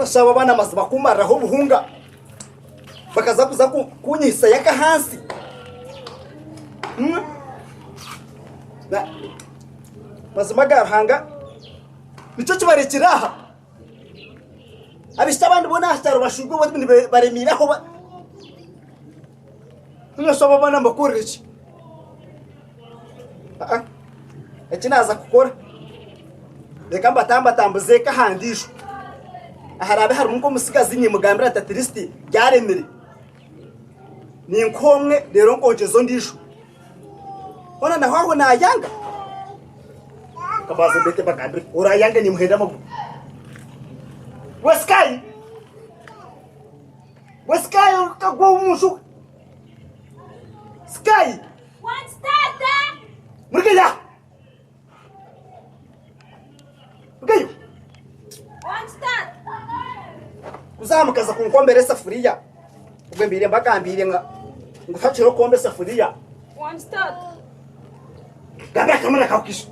bashaba bana maziba kumaraho buhunga bakaza kuza kunyisa yaka hansi na mazima garhanga nico kibarekira aha abishya abandi bona hataro bashurwe baremiraho nashaba bana mbakorera iki eki naza kukora reka mbatambatambuze ka handisho aharabe hari umko musigazi nyimugambira ati listi byaremere ni nkomwe rero nkongezo ndisho ona naho nayanga kabaze bete bakambira urayanga ni muhenda mabu waskai kagwa umushu sky one starter murgeya one start uzamukaza kunkombere safuriya ubwe mbire mbagambire ngufatiro kombe safuriya one start gabra kamera kakisho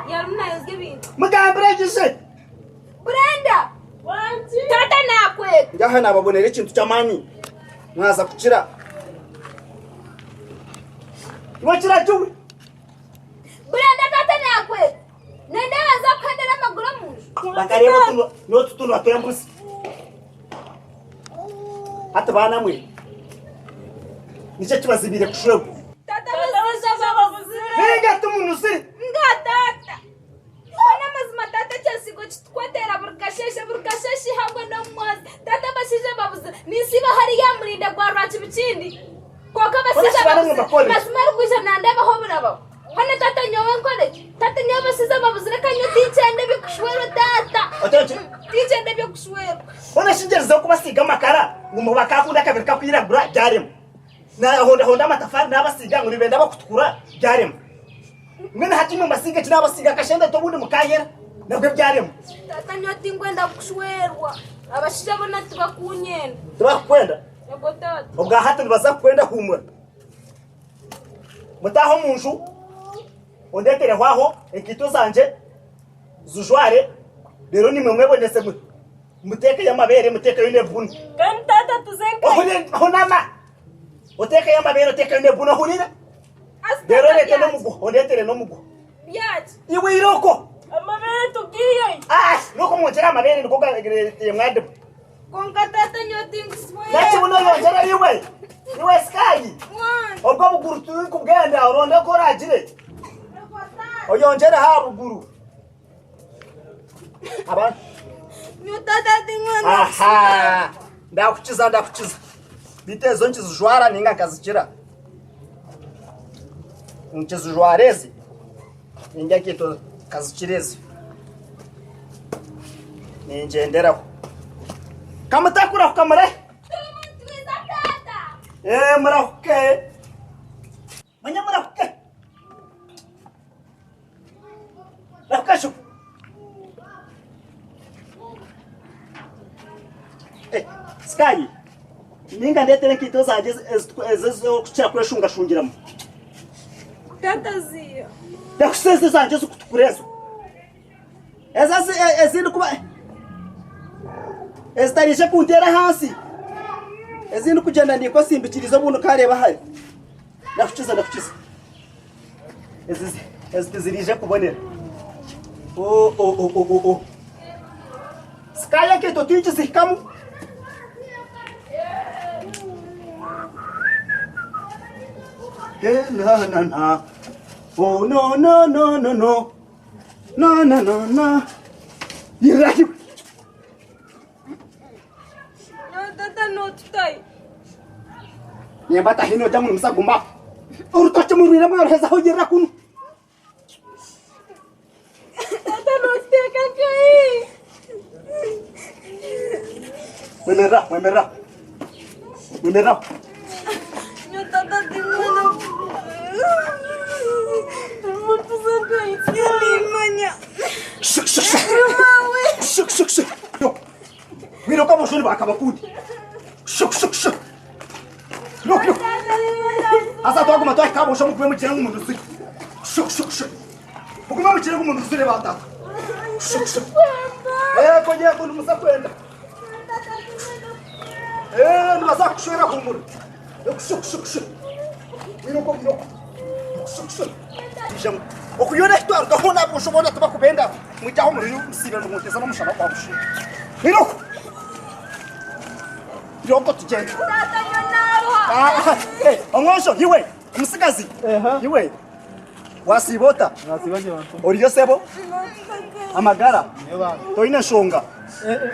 yaruna yazgebintu mugambire gise Brenda tata nakwe ngaha nababonera ikintu cyamani mwaza kukira Wachira tuwe Brenda tata nakwe nende waza kwendera amaguru mu bakareba tuno atembusi hata bana mwe nice kibazibire kushwe tata bazaza babuzire Venga tumunusi ngatata Ona mazima tata cyasigo kitwatera burkasheshe hamwe no mwazi tata bashije babuze nisiba hari yamurinda gwa rwaci bikindi koka bashije babuze basmara kujana ndaba ho buraba hane tata nyowe nkore tata nyowe bashije babuze reka nyuticende bikushwero tata otoje ticende bikushwero ona shingereza kubasiga makara ngo bakakunda kabiri kakwiragura byaremo na honda amatafari nabasiga ngo nibenda bakutukura byaremo mwene hatimwe mbasiga kinabasiga kashenda tobundi mukahera nabwe byaremo tata nyoti ngwenda kushwerwa abashije bona tubakunyenda tubakwenda yego tata ubwa hatu baza kwenda humura mutaho munju ondekere hwaho ekito zanje zujware rero nimwe mwebonese muteke y'amabere muteke y'inebuni kan tata tuzenka honama uteke y'amabere uteke y'inebuni hunira rero lete no mugo ondetere no mugo yaje iwe iroko amabere tugiye nuko munjira amabere niko mwade konka tata nyoti nguswe nati buno yonjera iwe sky ubwo buguru turi kubwenda uronda ko ragire oyonjera ha buguru aba nyotata tingwana aha ndakuchiza bitezo nchizujwara ninga kazikira nchizujwarezi ninga kito kazikirezi ningenderaho kamutakura kukamare murahuke manya murahuke rakashu sky ninga ndetere kito zaje ezo kuchira kweshunga shungiramo tata zia ndakuseze zanje zukutukurezo ezindi kuba ezitarishe kuntera hasi ezindi kugenda ndiko simbikirizo buno kareba hari ndakukiza ezizirije kubonera skaya ke to tinchi zikamu na oh no yiraki tata notai nyambata hino jamu msagumba urutoche murira mwe heza hojira kunu tata noteka kai mwemera nyotata tingwana mutu zanga ikilimanya shuk wiro kama shoni bakabakundi shuk look asa to aguma to akabo shomu kume mukira ngumuntu siri shuk ukuma mukira ngumuntu siri batata shuk ngiye kuntu musa kwenda ntibazakushorera humura yokushukushukushu wiroko ijambo okuyona hitwara gahunda ushobora tuba kubenda mujyaho muri musibera umuteza n'umushana kwa bushu wiroko yoko tugenda omwosho yiwe umusigazi yiwe wasibota oriyo sebo amagara toine shonga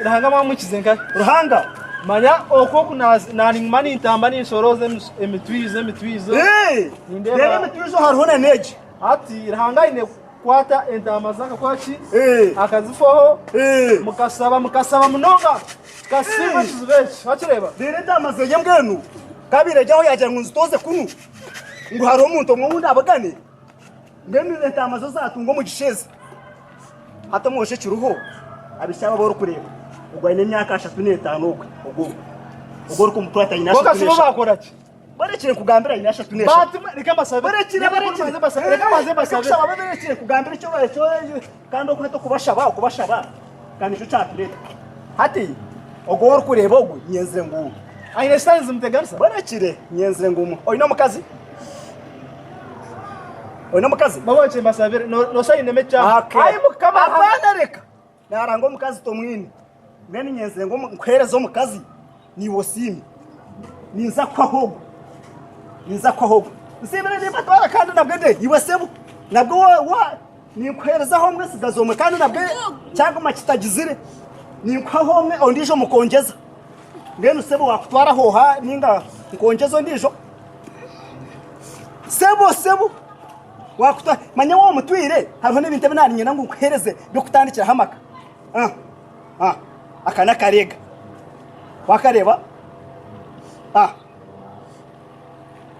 Ruhanga mwamukize nka ruhanga manya okoko nani mani ntamba ni soroze emitwizo rero emitwizo hariho na neje ati Ruhanga ine kwata entama zaka kwachi akazifoho mukasaba munonga kasiba kizibeshi akireba rero ndamaze yembwenu kabire jyaho yaje ngunzitoze kunu ngo hariho umuntu umwe abagane ngene entama zo zatungo mu gisheze hata mwoshe kiruho abishaba boro kureba ubwo ine myaka 35 ubwo ruko mutwata ina 35 kasiba bakoraki barekire kugambira ina 35 batima reka basabe barekire reka basabe barekire kugambira icyo barecyo kandi okweto kubashaba kandi cyo cyatureta hati ubwo woro kureba ubwo nyenze nguwo aine stanze mteganisa barekire nyenze ngumo oyina mukazi baboche basabe no sayine mecha ayi mukama abana reka narango mukazi to mwini bene nyenze ngo nkwerezo mukazi ni wosimi ninza kwaho nsibere ni batwara kandi nabwede iwesebu nabwo wa ni nkwereza ho mwe sigazo mwe kandi nabwe cyangwa makitagizire ni kwaho mwe ondisho mukongeza ngene sebu wakutwara ho ha ninga nkongezo ndisho sebu wakuta manya wo mutwire hariho n'ibintu binaniye nangu nkwereze byo kutandikira hamaka akana karega wakareba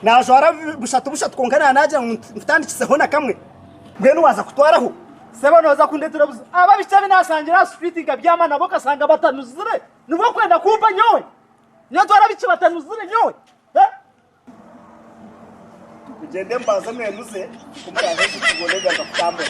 najora bushatu konkana naje mtandikiseho na kamwe ngene waza kutwaraho sebo noza kundetera buza ababica binasangira street gabyama nabo kasanga batanuzire nubo kwenda kumpa nyowe nyo twara bici batanuzire nyowe ugende mbaza mwenuze kumuraje kugolega gakutambura